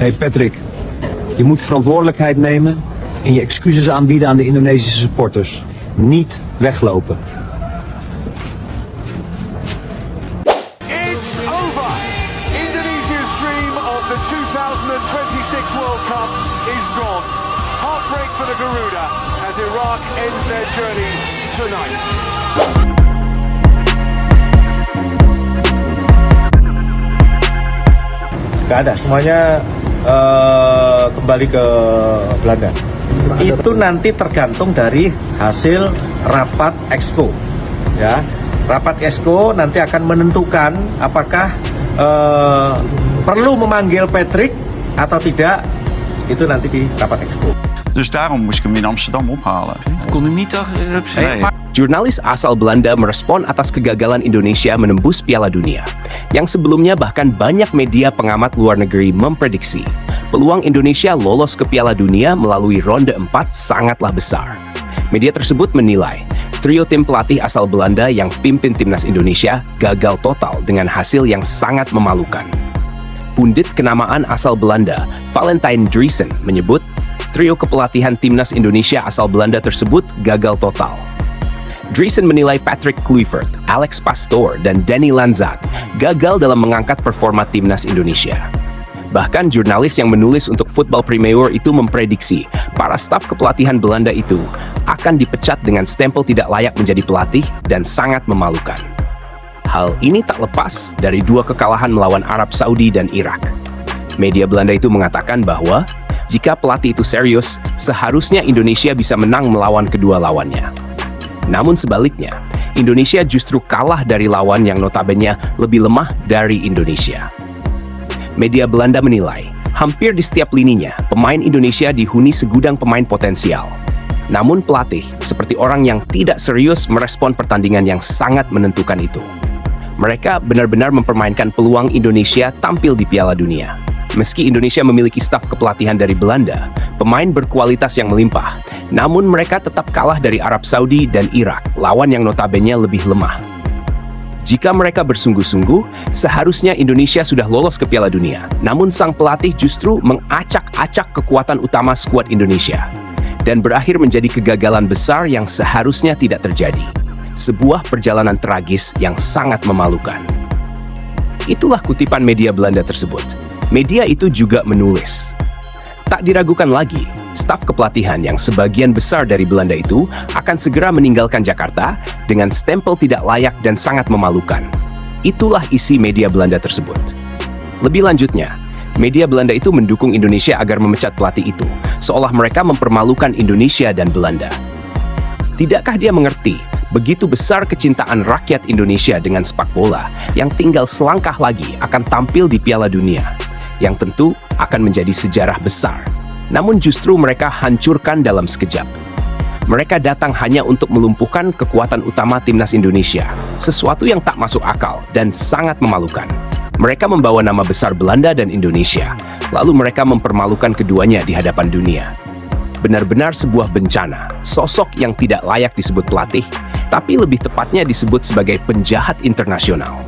Hey Patrick, je moet verantwoordelijkheid nemen en je excuses aanbieden aan de Indonesische supporters. Niet weglopen. It's over. Indonesia's dream of the 2026 World Cup is gone. Heartbreak for the Garuda as Iraq ends their journey tonight. Gak ada, semuanya kembali ke Belanda. Itu nanti tergantung dari hasil rapat Exco. Ya, rapat Exco nanti akan menentukan apakah perlu memanggil Patrick atau tidak. Itu nanti di rapat Exco. Dus daarom moest ik hem in Amsterdam ophalen. Kon hem niet nee. Jurnalis asal Belanda merespon atas kegagalan Indonesia menembus Piala Dunia. Yang sebelumnya bahkan banyak media pengamat luar negeri memprediksi peluang Indonesia lolos ke Piala Dunia melalui ronde 4 sangatlah besar. Media tersebut menilai trio tim pelatih asal Belanda yang pimpin timnas Indonesia gagal total dengan hasil yang sangat memalukan. Pundit kenamaan asal Belanda, Valentijn Driessen, menyebut trio kepelatihan timnas Indonesia asal Belanda tersebut gagal total. Driessen menilai Patrick Kluivert, Alex Pastoor, dan Danny Lanzat gagal dalam mengangkat performa timnas Indonesia. Bahkan jurnalis yang menulis untuk Football Premier itu memprediksi para staf kepelatihan Belanda itu akan dipecat dengan stempel tidak layak menjadi pelatih dan sangat memalukan. Hal ini tak lepas dari dua kekalahan melawan Arab Saudi dan Irak. Media Belanda itu mengatakan bahwa jika pelatih itu serius, seharusnya Indonesia bisa menang melawan kedua lawannya. Namun sebaliknya, Indonesia justru kalah dari lawan yang notabene lebih lemah dari Indonesia. Media Belanda menilai, hampir di setiap lininya, pemain Indonesia dihuni segudang pemain potensial. Namun pelatih, seperti orang yang tidak serius merespon pertandingan yang sangat menentukan itu. Mereka benar-benar mempermainkan peluang Indonesia tampil di Piala Dunia. Meski Indonesia memiliki staf kepelatihan dari Belanda, pemain berkualitas yang melimpah, namun mereka tetap kalah dari Arab Saudi dan Irak, lawan yang notabene lebih lemah. Jika mereka bersungguh-sungguh, seharusnya Indonesia sudah lolos ke Piala Dunia. Namun sang pelatih justru mengacak-acak kekuatan utama skuad Indonesia dan berakhir menjadi kegagalan besar yang seharusnya tidak terjadi. Sebuah perjalanan tragis yang sangat memalukan. Itulah kutipan media Belanda tersebut. Media itu juga menulis, tak diragukan lagi, staf kepelatihan yang sebagian besar dari Belanda itu akan segera meninggalkan Jakarta dengan stempel tidak layak dan sangat memalukan. Itulah isi media Belanda tersebut. Lebih lanjutnya, media Belanda itu mendukung Indonesia agar memecat pelatih itu, seolah mereka mempermalukan Indonesia dan Belanda. Tidakkah dia mengerti begitu besar kecintaan rakyat Indonesia dengan sepak bola yang tinggal selangkah lagi akan tampil di Piala Dunia, yang tentu akan menjadi sejarah besar. Namun justru mereka hancurkan dalam sekejap. Mereka datang hanya untuk melumpuhkan kekuatan utama timnas Indonesia, sesuatu yang tak masuk akal dan sangat memalukan. Mereka membawa nama besar Belanda dan Indonesia, lalu mereka mempermalukan keduanya di hadapan dunia. Benar-benar sebuah bencana, sosok yang tidak layak disebut pelatih, tapi lebih tepatnya disebut sebagai penjahat internasional.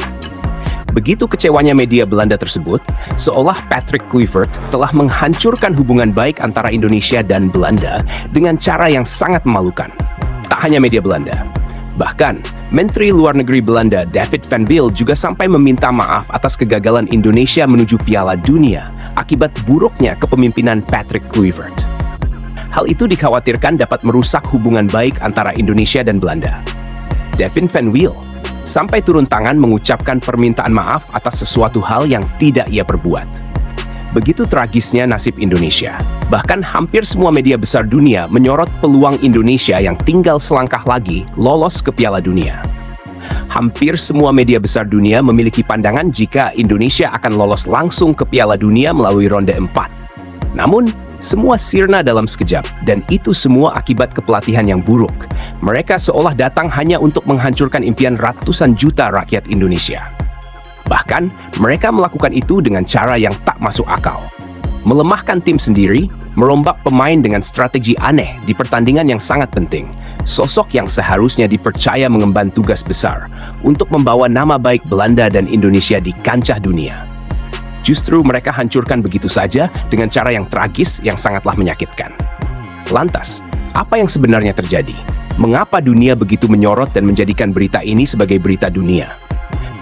Begitu kecewanya media Belanda tersebut, seolah Patrick Kluivert telah menghancurkan hubungan baik antara Indonesia dan Belanda dengan cara yang sangat memalukan. Tak hanya media Belanda, bahkan Menteri Luar Negeri Belanda David van Wiel juga sampai meminta maaf atas kegagalan Indonesia menuju Piala Dunia akibat buruknya kepemimpinan Patrick Kluivert. Hal itu dikhawatirkan dapat merusak hubungan baik antara Indonesia dan Belanda. David van Wiel sampai turun tangan mengucapkan permintaan maaf atas sesuatu hal yang tidak ia perbuat. Begitu tragisnya nasib Indonesia. Bahkan hampir semua media besar dunia menyorot peluang Indonesia yang tinggal selangkah lagi lolos ke Piala Dunia. Hampir semua media besar dunia memiliki pandangan jika Indonesia akan lolos langsung ke Piala Dunia melalui ronde 4. Namun, semua sirna dalam sekejap, dan itu semua akibat kepelatihan yang buruk. Mereka seolah datang hanya untuk menghancurkan impian ratusan juta rakyat Indonesia. Bahkan, mereka melakukan itu dengan cara yang tak masuk akal. Melemahkan tim sendiri, merombak pemain dengan strategi aneh di pertandingan yang sangat penting. Sosok yang seharusnya dipercaya mengemban tugas besar untuk membawa nama baik Belanda dan Indonesia di kancah dunia. Justru mereka hancurkan begitu saja dengan cara yang tragis yang sangatlah menyakitkan. Lantas, apa yang sebenarnya terjadi? Mengapa dunia begitu menyorot dan menjadikan berita ini sebagai berita dunia?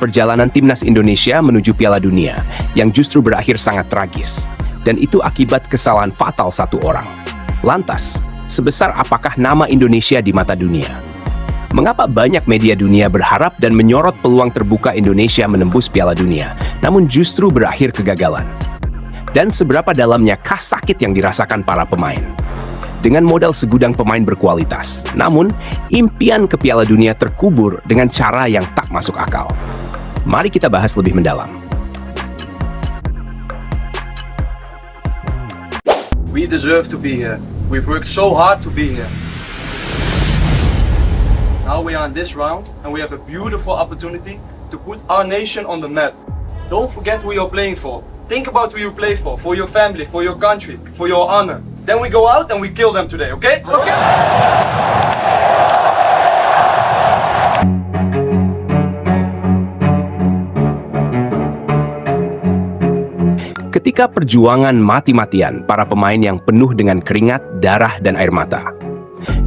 Perjalanan timnas Indonesia menuju Piala Dunia yang justru berakhir sangat tragis, dan itu akibat kesalahan fatal satu orang. Lantas, sebesar apakah nama Indonesia di mata dunia? Mengapa banyak media dunia berharap dan menyorot peluang terbuka Indonesia menembus Piala Dunia, namun justru berakhir kegagalan? Dan seberapa dalamnya kah sakit yang dirasakan para pemain? Dengan modal segudang pemain berkualitas, namun impian ke Piala Dunia terkubur dengan cara yang tak masuk akal. Mari kita bahas lebih mendalam. We deserve to be here. We've worked so hard to be here. Now we are in this round and we have a beautiful opportunity to put our nation on the map. Don't forget who you're playing for. Think about who you play for your family, for your country, for your honor. Then we go out and we kill them today, okay? Okay. Ketika perjuangan mati-matian para pemain yang penuh dengan keringat, darah, dan air mata,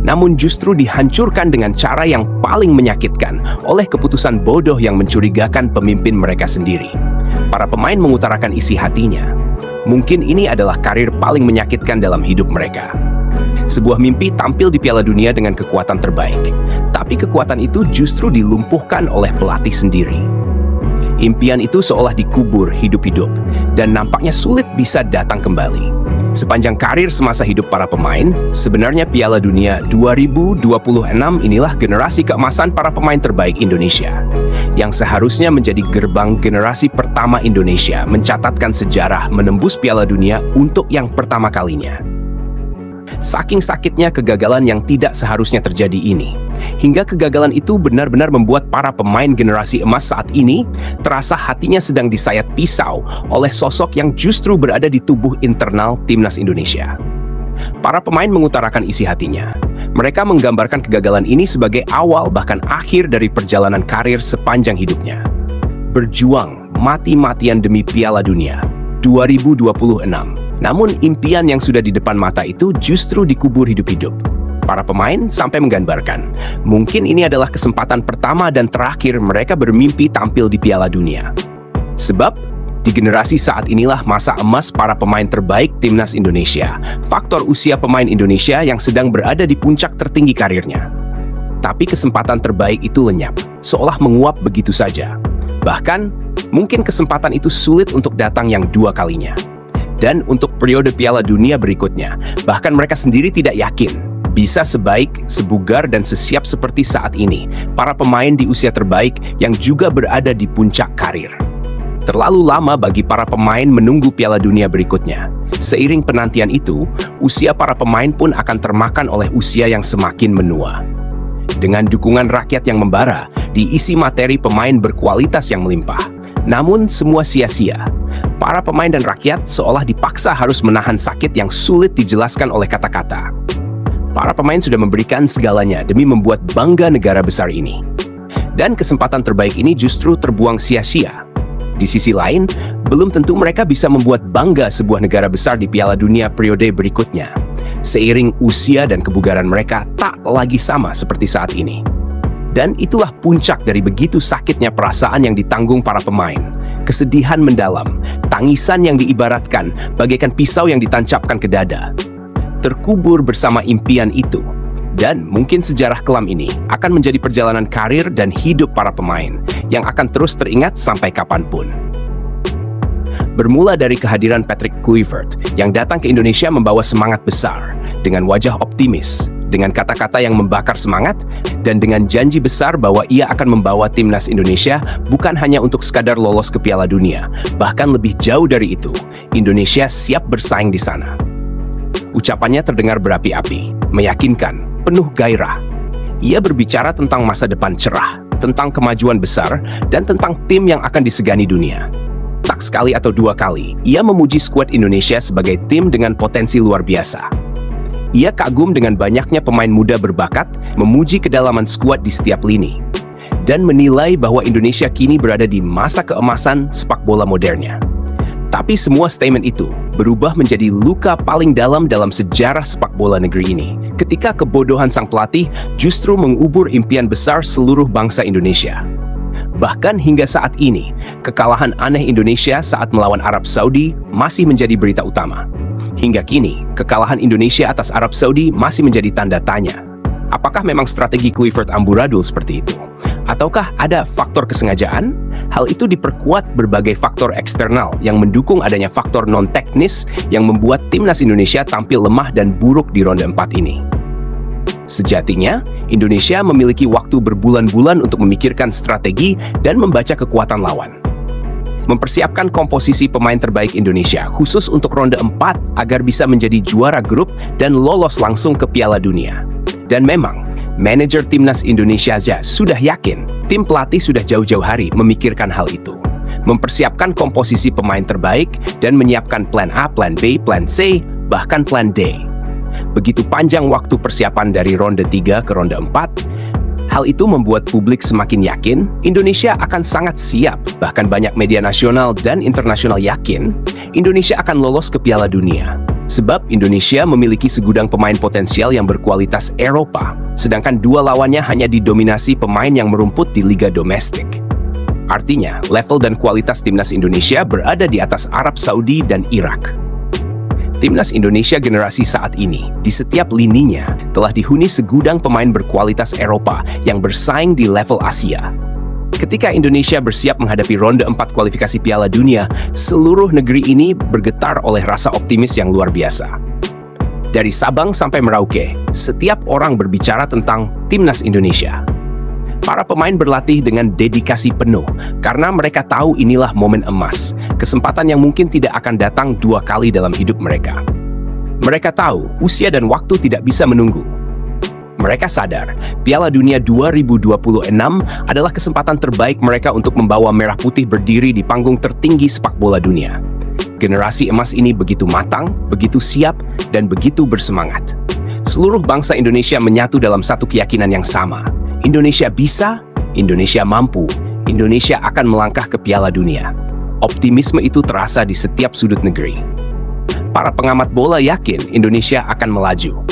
namun justru dihancurkan dengan cara yang paling menyakitkan oleh keputusan bodoh yang mencurigakan pemimpin mereka sendiri. Para pemain mengutarakan isi hatinya. Mungkin ini adalah karir paling menyakitkan dalam hidup mereka. Sebuah mimpi tampil di Piala Dunia dengan kekuatan terbaik, tapi kekuatan itu justru dilumpuhkan oleh pelatih sendiri. Impian itu seolah dikubur hidup-hidup, dan nampaknya sulit bisa datang kembali. Sepanjang karir semasa hidup para pemain, sebenarnya Piala Dunia 2026 inilah generasi keemasan para pemain terbaik Indonesia, yang seharusnya menjadi gerbang generasi pertama Indonesia mencatatkan sejarah menembus Piala Dunia untuk yang pertama kalinya. Saking sakitnya kegagalan yang tidak seharusnya terjadi ini, hingga kegagalan itu benar-benar membuat para pemain generasi emas saat ini terasa hatinya sedang disayat pisau oleh sosok yang justru berada di tubuh internal timnas Indonesia. Para pemain mengutarakan isi hatinya. Mereka menggambarkan kegagalan ini sebagai awal bahkan akhir dari perjalanan karir sepanjang hidupnya. Berjuang mati-matian demi Piala Dunia 2026. Namun impian yang sudah di depan mata itu justru dikubur hidup-hidup. Para pemain sampai menggambarkan, mungkin ini adalah kesempatan pertama dan terakhir mereka bermimpi tampil di Piala Dunia. Sebab, di generasi saat inilah masa emas para pemain terbaik timnas Indonesia, faktor usia pemain Indonesia yang sedang berada di puncak tertinggi karirnya. Tapi kesempatan terbaik itu lenyap, seolah menguap begitu saja. Bahkan, mungkin kesempatan itu sulit untuk datang yang dua kalinya. Dan untuk periode Piala Dunia berikutnya, bahkan mereka sendiri tidak yakin bisa sebaik, sebugar, dan sesiap seperti saat ini para pemain di usia terbaik yang juga berada di puncak karir. Terlalu lama bagi para pemain menunggu Piala Dunia berikutnya. Seiring penantian itu, usia para pemain pun akan termakan oleh usia yang semakin menua. Dengan dukungan rakyat yang membara, diisi materi pemain berkualitas yang melimpah. Namun semua sia-sia. Para pemain dan rakyat seolah dipaksa harus menahan sakit yang sulit dijelaskan oleh kata-kata. Para pemain sudah memberikan segalanya demi membuat bangga negara besar ini. Dan kesempatan terbaik ini justru terbuang sia-sia. Di sisi lain, belum tentu mereka bisa membuat bangga sebuah negara besar di Piala Dunia periode berikutnya. Seiring usia dan kebugaran mereka tak lagi sama seperti saat ini. Dan itulah puncak dari begitu sakitnya perasaan yang ditanggung para pemain. Kesedihan mendalam, tangisan yang diibaratkan bagaikan pisau yang ditancapkan ke dada. Terkubur bersama impian itu. Dan mungkin sejarah kelam ini akan menjadi perjalanan karir dan hidup para pemain yang akan terus teringat sampai kapanpun. Bermula dari kehadiran Patrick Kluivert yang datang ke Indonesia membawa semangat besar dengan wajah optimis, dengan kata-kata yang membakar semangat, dan dengan janji besar bahwa ia akan membawa timnas Indonesia bukan hanya untuk sekadar lolos ke Piala Dunia, bahkan lebih jauh dari itu, Indonesia siap bersaing di sana. Ucapannya terdengar berapi-api, meyakinkan, penuh gairah. Ia berbicara tentang masa depan cerah, tentang kemajuan besar, dan tentang tim yang akan disegani dunia. Tak sekali atau dua kali, ia memuji skuad Indonesia sebagai tim dengan potensi luar biasa. Ia kagum dengan banyaknya pemain muda berbakat, memuji kedalaman skuad di setiap lini, dan menilai bahwa Indonesia kini berada di masa keemasan sepak bola modernnya. Tapi semua statement itu berubah menjadi luka paling dalam sejarah sepak bola negeri ini, ketika kebodohan sang pelatih justru mengubur impian besar seluruh bangsa Indonesia. Bahkan hingga saat ini, kekalahan aneh Indonesia saat melawan Arab Saudi masih menjadi berita utama. Hingga kini, kekalahan Indonesia atas Arab Saudi masih menjadi tanda tanya. Apakah memang strategi Clifford amburadul seperti itu? Ataukah ada faktor kesengajaan? Hal itu diperkuat berbagai faktor eksternal yang mendukung adanya faktor non-teknis yang membuat timnas Indonesia tampil lemah dan buruk di ronde 4 ini. Sejatinya, Indonesia memiliki waktu berbulan-bulan untuk memikirkan strategi dan membaca kekuatan lawan. Mempersiapkan komposisi pemain terbaik Indonesia khusus untuk ronde 4 agar bisa menjadi juara grup dan lolos langsung ke Piala Dunia. Dan memang, manajer timnas Indonesia saja sudah yakin tim pelatih sudah jauh-jauh hari memikirkan hal itu. Mempersiapkan komposisi pemain terbaik dan menyiapkan plan A, plan B, plan C, bahkan plan D. Begitu panjang waktu persiapan dari ronde 3 ke ronde 4, hal itu membuat publik semakin yakin Indonesia akan sangat siap. Bahkan banyak media nasional dan internasional yakin Indonesia akan lolos ke Piala Dunia. Sebab Indonesia memiliki segudang pemain potensial yang berkualitas Eropa, sedangkan dua lawannya hanya didominasi pemain yang merumput di liga domestik. Artinya, level dan kualitas timnas Indonesia berada di atas Arab Saudi dan Irak. Timnas Indonesia generasi saat ini, di setiap lininya, telah dihuni segudang pemain berkualitas Eropa yang bersaing di level Asia. Ketika Indonesia bersiap menghadapi ronde 4 kualifikasi Piala Dunia, seluruh negeri ini bergetar oleh rasa optimis yang luar biasa. Dari Sabang sampai Merauke, setiap orang berbicara tentang timnas Indonesia. Para pemain berlatih dengan dedikasi penuh karena mereka tahu inilah momen emas, kesempatan yang mungkin tidak akan datang 2 kali dalam hidup mereka. Mereka tahu usia dan waktu tidak bisa menunggu. Mereka sadar, Piala Dunia 2026 adalah kesempatan terbaik mereka untuk membawa Merah Putih berdiri di panggung tertinggi sepak bola dunia. Generasi emas ini begitu matang, begitu siap, dan begitu bersemangat. Seluruh bangsa Indonesia menyatu dalam satu keyakinan yang sama. Indonesia bisa, Indonesia mampu, Indonesia akan melangkah ke Piala Dunia. Optimisme itu terasa di setiap sudut negeri. Para pengamat bola yakin Indonesia akan melaju.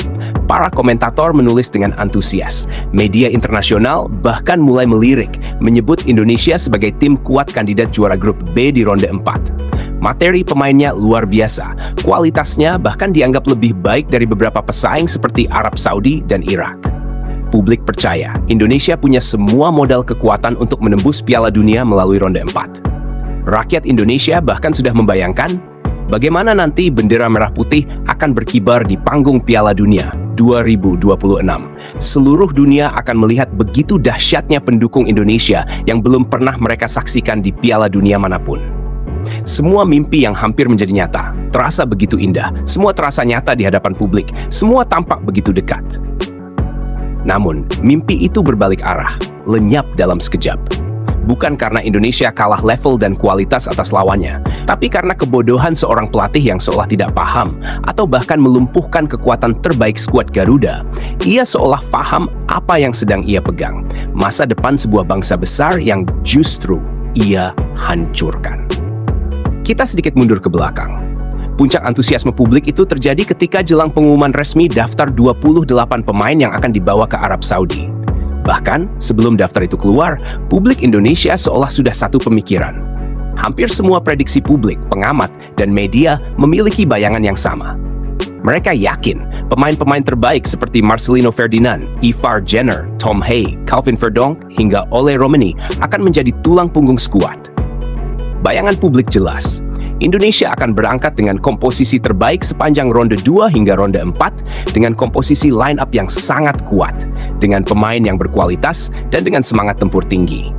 Para komentator menulis dengan antusias. Media internasional bahkan mulai melirik, menyebut Indonesia sebagai tim kuat kandidat juara grup B di ronde 4. Materi pemainnya luar biasa, kualitasnya bahkan dianggap lebih baik dari beberapa pesaing seperti Arab Saudi dan Irak. Publik percaya, Indonesia punya semua modal kekuatan untuk menembus Piala Dunia melalui ronde 4. Rakyat Indonesia bahkan sudah membayangkan bagaimana nanti bendera merah putih akan berkibar di panggung Piala Dunia 2026. Seluruh dunia akan melihat begitu dahsyatnya pendukung Indonesia yang belum pernah mereka saksikan di Piala Dunia manapun. Semua mimpi yang hampir menjadi nyata, terasa begitu indah, semua terasa nyata di hadapan publik, semua tampak begitu dekat. Namun, mimpi itu berbalik arah, lenyap dalam sekejap. Bukan karena Indonesia kalah level dan kualitas atas lawannya, tapi karena kebodohan seorang pelatih yang seolah tidak paham atau bahkan melumpuhkan kekuatan terbaik skuad Garuda. Ia seolah paham apa yang sedang ia pegang, masa depan sebuah bangsa besar yang justru ia hancurkan. Kita sedikit mundur ke belakang. Puncak antusiasme publik itu terjadi ketika jelang pengumuman resmi daftar 28 pemain yang akan dibawa ke Arab Saudi. Bahkan, sebelum daftar itu keluar, publik Indonesia seolah sudah satu pemikiran. Hampir semua prediksi publik, pengamat, dan media memiliki bayangan yang sama. Mereka yakin pemain-pemain terbaik seperti Marcelino Ferdinand, Ivar Jenner, Tom Hay, Calvin Verdonk, hingga Ole Romani akan menjadi tulang punggung skuad. Bayangan publik jelas. Indonesia akan berangkat dengan komposisi terbaik sepanjang ronde 2 hingga ronde 4 dengan komposisi line-up yang sangat kuat, dengan pemain yang berkualitas dan dengan semangat tempur tinggi.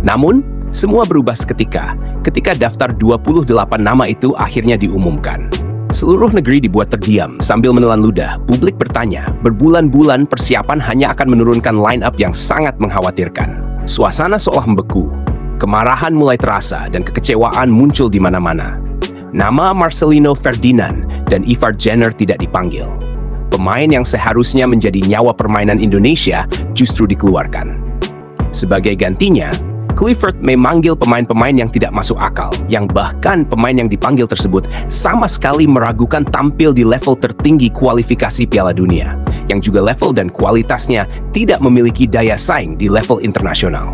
Namun, semua berubah seketika ketika daftar 28 nama itu akhirnya diumumkan. Seluruh negeri dibuat terdiam sambil menelan ludah. Publik bertanya, berbulan-bulan persiapan hanya akan menurunkan line-up yang sangat mengkhawatirkan. Suasana seolah membeku. Kemarahan mulai terasa dan kekecewaan muncul di mana-mana. Nama Marcelino Ferdinand dan Ivar Jenner tidak dipanggil. Pemain yang seharusnya menjadi nyawa permainan Indonesia justru dikeluarkan. Sebagai gantinya, Kluivert memanggil pemain-pemain yang tidak masuk akal, yang bahkan pemain yang dipanggil tersebut sama sekali meragukan tampil di level tertinggi kualifikasi Piala Dunia, yang juga level dan kualitasnya tidak memiliki daya saing di level internasional.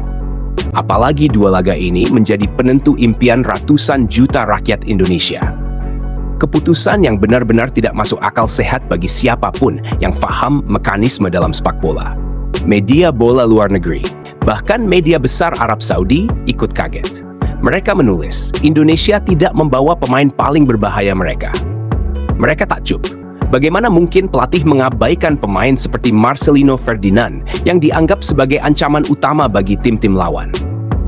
Apalagi dua laga ini menjadi penentu impian ratusan juta rakyat Indonesia. Keputusan yang benar-benar tidak masuk akal sehat bagi siapapun yang paham mekanisme dalam sepak bola. Media bola luar negeri, bahkan media besar Arab Saudi ikut kaget. Mereka menulis, Indonesia tidak membawa pemain paling berbahaya mereka. Mereka takjub. Bagaimana mungkin pelatih mengabaikan pemain seperti Marcelino Ferdinand yang dianggap sebagai ancaman utama bagi tim-tim lawan?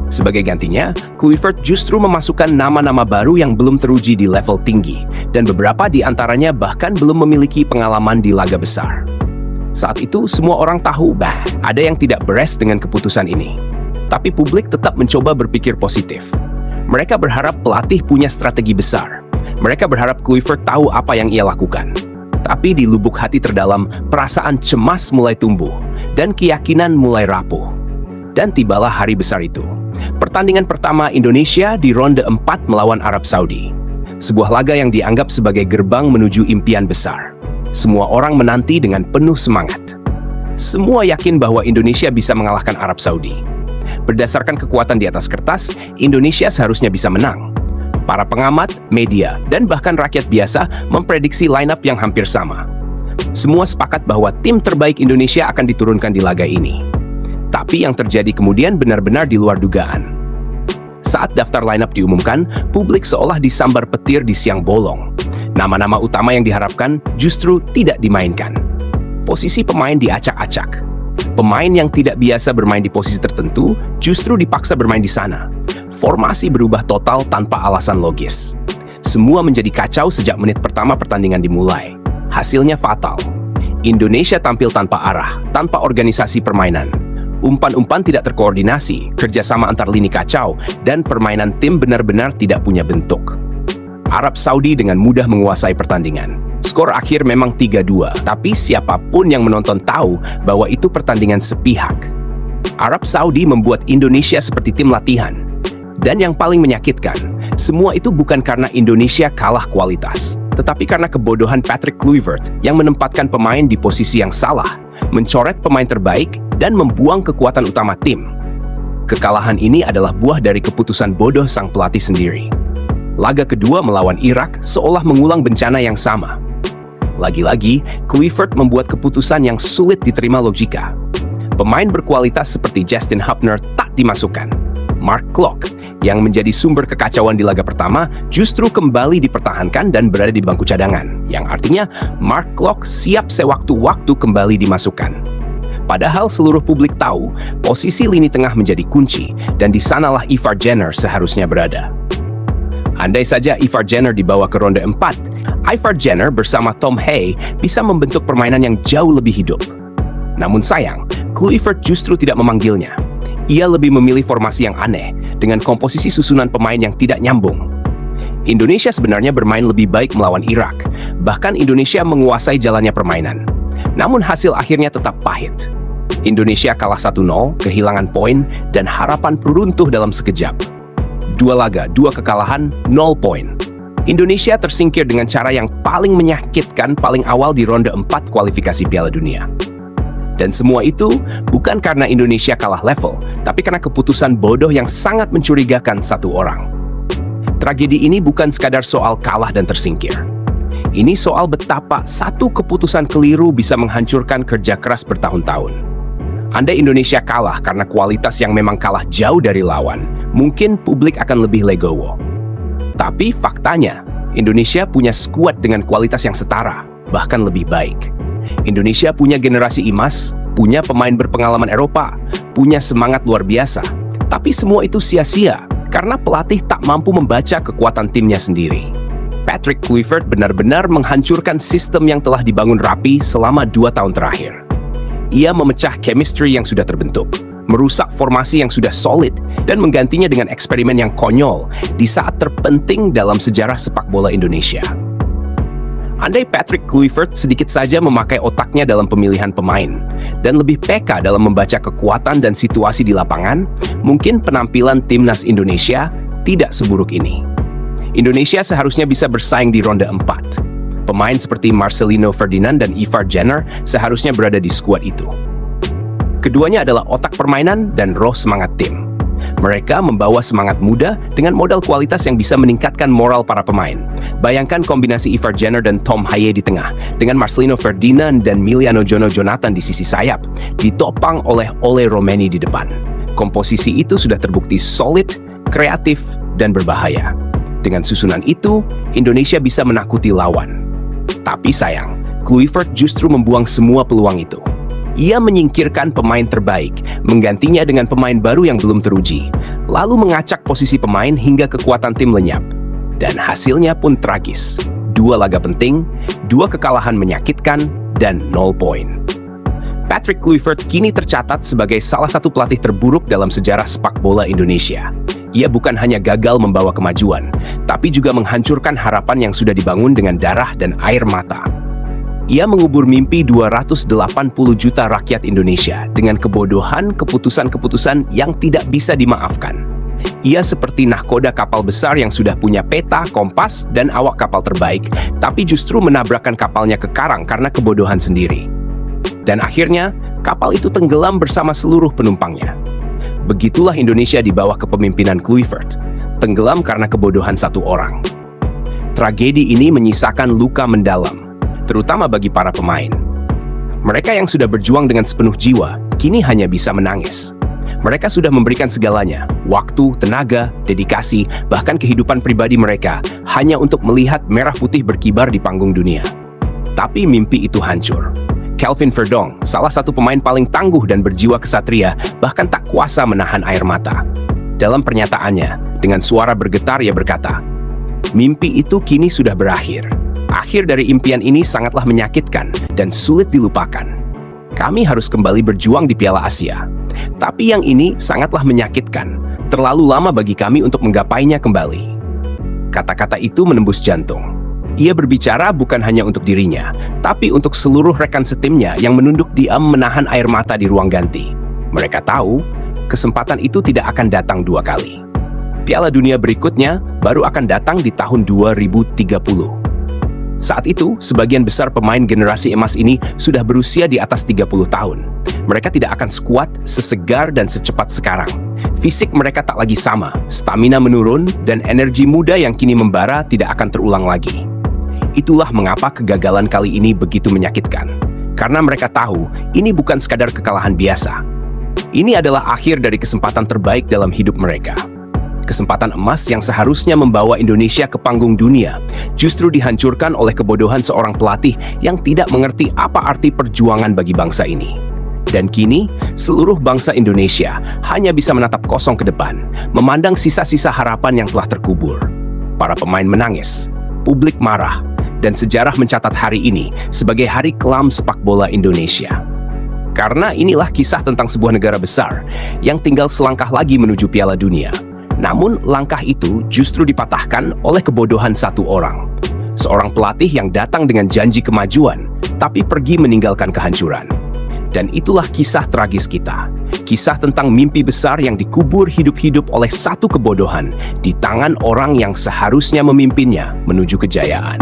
Sebagai gantinya, Kluivert justru memasukkan nama-nama baru yang belum teruji di level tinggi, dan beberapa di antaranya bahkan belum memiliki pengalaman di laga besar. Saat itu, semua orang tahu, ada yang tidak beres dengan keputusan ini. Tapi publik tetap mencoba berpikir positif. Mereka berharap pelatih punya strategi besar. Mereka berharap Kluivert tahu apa yang ia lakukan. Tapi di lubuk hati terdalam, perasaan cemas mulai tumbuh, dan keyakinan mulai rapuh. Dan tibalah hari besar itu. Pertandingan pertama Indonesia di ronde 4 melawan Arab Saudi. Sebuah laga yang dianggap sebagai gerbang menuju impian besar. Semua orang menanti dengan penuh semangat. Semua yakin bahwa Indonesia bisa mengalahkan Arab Saudi. Berdasarkan kekuatan di atas kertas, Indonesia seharusnya bisa menang. Para pengamat, media, dan bahkan rakyat biasa memprediksi line-up yang hampir sama. Semua sepakat bahwa tim terbaik Indonesia akan diturunkan di laga ini. Tapi yang terjadi kemudian benar-benar di luar dugaan. Saat daftar line-up diumumkan, publik seolah disambar petir di siang bolong. Nama-nama utama yang diharapkan justru tidak dimainkan. Posisi pemain diacak-acak. Pemain yang tidak biasa bermain di posisi tertentu justru dipaksa bermain di sana. Formasi berubah total tanpa alasan logis. Semua menjadi kacau sejak menit pertama pertandingan dimulai. Hasilnya fatal. Indonesia tampil tanpa arah, tanpa organisasi permainan. Umpan-umpan tidak terkoordinasi, kerjasama antar lini kacau, dan permainan tim benar-benar tidak punya bentuk. Arab Saudi dengan mudah menguasai pertandingan. Skor akhir memang 3-2, tapi siapapun yang menonton tahu bahwa itu pertandingan sepihak. Arab Saudi membuat Indonesia seperti tim latihan. Dan yang paling menyakitkan, semua itu bukan karena Indonesia kalah kualitas, tetapi karena kebodohan Patrick Kluivert yang menempatkan pemain di posisi yang salah, mencoret pemain terbaik, dan membuang kekuatan utama tim. Kekalahan ini adalah buah dari keputusan bodoh sang pelatih sendiri. Laga kedua melawan Irak seolah mengulang bencana yang sama. Lagi-lagi, Kluivert membuat keputusan yang sulit diterima logika. Pemain berkualitas seperti Justin Hubner tak dimasukkan. Mark Klok, yang menjadi sumber kekacauan di laga pertama, justru kembali dipertahankan dan berada di bangku cadangan, yang artinya Mark Klok siap sewaktu-waktu kembali dimasukkan. Padahal seluruh publik tahu, posisi lini tengah menjadi kunci, dan di sanalah Ivar Jenner seharusnya berada. Andai saja Ivar Jenner dibawa ke ronde 4, Ivar Jenner bersama Tom Hay bisa membentuk permainan yang jauh lebih hidup. Namun sayang, Kluivert justru tidak memanggilnya. Ia lebih memilih formasi yang aneh, dengan komposisi susunan pemain yang tidak nyambung. Indonesia sebenarnya bermain lebih baik melawan Irak, bahkan Indonesia menguasai jalannya permainan. Namun hasil akhirnya tetap pahit. Indonesia kalah 1-0, kehilangan poin, dan harapan runtuh dalam sekejap. 2 laga, 2 kekalahan, 0 poin. Indonesia tersingkir dengan cara yang paling menyakitkan paling awal di ronde 4 kualifikasi Piala Dunia. Dan semua itu bukan karena Indonesia kalah level, tapi karena keputusan bodoh yang sangat mencurigakan satu orang. Tragedi ini bukan sekadar soal kalah dan tersingkir. Ini soal betapa satu keputusan keliru bisa menghancurkan kerja keras bertahun-tahun. Andai Indonesia kalah karena kualitas yang memang kalah jauh dari lawan, mungkin publik akan lebih legowo. Tapi faktanya, Indonesia punya skuad dengan kualitas yang setara, bahkan lebih baik. Indonesia punya generasi emas, punya pemain berpengalaman Eropa, punya semangat luar biasa. Tapi semua itu sia-sia karena pelatih tak mampu membaca kekuatan timnya sendiri. Patrick Kluivert benar-benar menghancurkan sistem yang telah dibangun rapi selama 2 tahun terakhir. Ia memecah chemistry yang sudah terbentuk, merusak formasi yang sudah solid, dan menggantinya dengan eksperimen yang konyol di saat terpenting dalam sejarah sepak bola Indonesia. Andai Patrick Kluivert sedikit saja memakai otaknya dalam pemilihan pemain, dan lebih peka dalam membaca kekuatan dan situasi di lapangan, mungkin penampilan timnas Indonesia tidak seburuk ini. Indonesia seharusnya bisa bersaing di ronde 4. Pemain seperti Marcelino Ferdinand dan Ivar Jenner seharusnya berada di skuad itu. Keduanya adalah otak permainan dan roh semangat tim. Mereka membawa semangat muda dengan modal kualitas yang bisa meningkatkan moral para pemain. Bayangkan kombinasi Ivar Jenner dan Tom Haye di tengah, dengan Marcelino Ferdinand dan Miliano Jono Jonathan di sisi sayap, ditopang oleh Ole Romeni di depan. Komposisi itu sudah terbukti solid, kreatif, dan berbahaya. Dengan susunan itu, Indonesia bisa menakuti lawan. Tapi sayang, Kluivert justru membuang semua peluang itu. Ia menyingkirkan pemain terbaik, menggantinya dengan pemain baru yang belum teruji, lalu mengacak posisi pemain hingga kekuatan tim lenyap. Dan hasilnya pun tragis. 2 laga penting, 2 kekalahan menyakitkan, dan 0 poin. Patrick Kluivert kini tercatat sebagai salah satu pelatih terburuk dalam sejarah sepak bola Indonesia. Ia bukan hanya gagal membawa kemajuan, tapi juga menghancurkan harapan yang sudah dibangun dengan darah dan air mata. Ia mengubur mimpi 280 juta rakyat Indonesia dengan kebodohan keputusan-keputusan yang tidak bisa dimaafkan. Ia seperti nahkoda kapal besar yang sudah punya peta, kompas, dan awak kapal terbaik, tapi justru menabrakkan kapalnya ke karang karena kebodohan sendiri. Dan akhirnya, kapal itu tenggelam bersama seluruh penumpangnya. Begitulah Indonesia di bawah kepemimpinan Kluivert, tenggelam karena kebodohan satu orang. Tragedi ini menyisakan luka mendalam, terutama bagi para pemain. Mereka yang sudah berjuang dengan sepenuh jiwa, kini hanya bisa menangis. Mereka sudah memberikan segalanya, waktu, tenaga, dedikasi, bahkan kehidupan pribadi mereka, hanya untuk melihat merah putih berkibar di panggung dunia. Tapi mimpi itu hancur. Kelvin Verdong, salah satu pemain paling tangguh dan berjiwa kesatria, bahkan tak kuasa menahan air mata. Dalam pernyataannya, dengan suara bergetar ia berkata, "Mimpi itu kini sudah berakhir. Akhir dari impian ini sangatlah menyakitkan dan sulit dilupakan. Kami harus kembali berjuang di Piala Asia. Tapi yang ini sangatlah menyakitkan. Terlalu lama bagi kami untuk menggapainya kembali." Kata-kata itu menembus jantung. Ia berbicara bukan hanya untuk dirinya, tapi untuk seluruh rekan setimnya yang menunduk diam menahan air mata di ruang ganti. Mereka tahu, kesempatan itu tidak akan datang 2 kali. Piala Dunia berikutnya baru akan datang di tahun 2030. Saat itu, sebagian besar pemain generasi emas ini sudah berusia di atas 30 tahun. Mereka tidak akan sekuat, sesegar, dan secepat sekarang. Fisik mereka tak lagi sama, stamina menurun, dan energi muda yang kini membara tidak akan terulang lagi. Itulah mengapa kegagalan kali ini begitu menyakitkan. Karena mereka tahu, ini bukan sekadar kekalahan biasa. Ini adalah akhir dari kesempatan terbaik dalam hidup mereka. Kesempatan emas yang seharusnya membawa Indonesia ke panggung dunia justru dihancurkan oleh kebodohan seorang pelatih yang tidak mengerti apa arti perjuangan bagi bangsa ini. Dan kini, seluruh bangsa Indonesia hanya bisa menatap kosong ke depan, memandang sisa-sisa harapan yang telah terkubur. Para pemain menangis, publik marah, dan sejarah mencatat hari ini sebagai hari kelam sepak bola Indonesia. Karena inilah kisah tentang sebuah negara besar yang tinggal selangkah lagi menuju Piala Dunia. Namun, langkah itu justru dipatahkan oleh kebodohan satu orang. Seorang pelatih yang datang dengan janji kemajuan, tapi pergi meninggalkan kehancuran. Dan itulah kisah tragis kita. Kisah tentang mimpi besar yang dikubur hidup-hidup oleh satu kebodohan di tangan orang yang seharusnya memimpinnya menuju kejayaan.